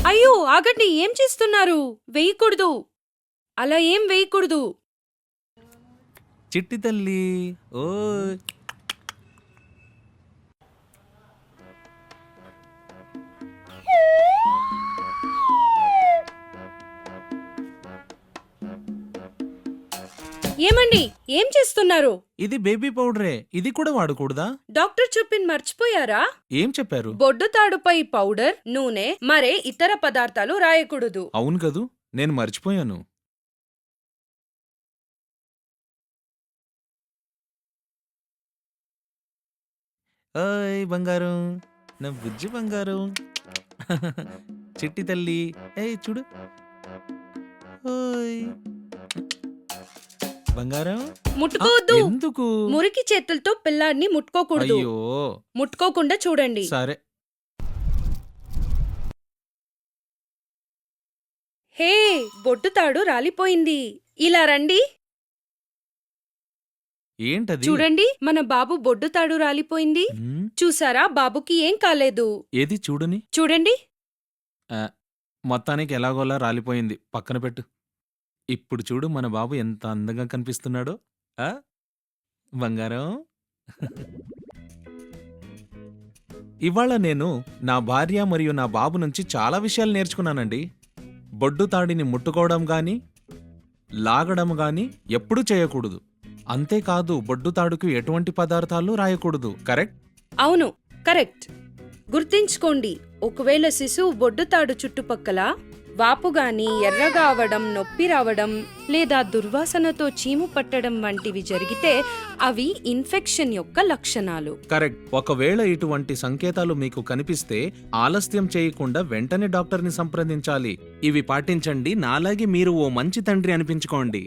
అయ్యో ఆగండి, ఏం చేస్తున్నారు? వేయకూడదు, అలా ఏం వేయకూడదు. చిట్టి తల్లి ఓ ఏమండి, ఏం చేస్తున్నారు? ఇది బేబీ పౌడరే, ఇది కూడా వాడకూడదా? డాక్టర్ చెప్పింది మర్చిపోయారా? ఏం చెప్పారు? బొడ్డు తాడుపై పౌడర్, నూనె, మరే ఇతర పదార్థాలు రాయకూడదు. అవును కదూ, నేను మర్చిపోయాను. ఓయ్ బంగారం, నా బుజ్జి బంగారం. చిట్టి తల్లి ఏయ్ చూడు. ఓయ్ బంగారం. ముట్టుకోవద్దు. ఎందుకు? మురికి చేతులతో పిల్లాడిని ముట్టుకోకూడదు. అయ్యో ముట్టుకోకుండా చూడండి. సరే. హే, బొడ్డు తాడు రాలిపోయింది. ఇలా రండి. ఏంటది? చూడండి, మన బాబు బొడ్డు తాడు రాలిపోయింది. ఉమ్, చూసారా, బాబుకి ఏం కాలేదు. ఏది చూడని. చూడండి. మొత్తానికి ఎలాగోలా రాలిపోయింది, పక్కన పెట్టు. ఇప్పుడు చూడు మన బాబు ఎంత అందంగా కనిపిస్తున్నాడో. ఆ బంగారం. ఇవాళ నేను నా భార్య మరియు నా బాబు నుంచి చాలా విషయాలు నేర్చుకున్నానండి. బొడ్డు తాడిని ముట్టుకోవడం గాని లాగడం గాని ఎప్పుడూ చేయకూడదు. అంతేకాదు బొడ్డు తాడుకు ఎటువంటి పదార్థాలు రాయకూడదు. కరెక్ట్? అవును, కరెక్ట్. గుర్తించుకోండి, ఒకవేళ శిశువు బొడ్డుతాడు చుట్టుపక్కల వాపుగాని, ఎర్రగా అవడం, నొప్పి రావడం లేదా దుర్వాసనతో చీము పట్టడం వంటివి జరిగితే అవి ఇన్ఫెక్షన్ యొక్క లక్షణాలు. కరెక్ట్. ఒకవేళ ఇటువంటి సంకేతాలు మీకు కనిపిస్తే ఆలస్యం చేయకుండా వెంటనే డాక్టర్ని సంప్రదించాలి. ఇవి పాటించండి, నాలాగే మీరు ఓ మంచి తండ్రి అనిపించుకోండి.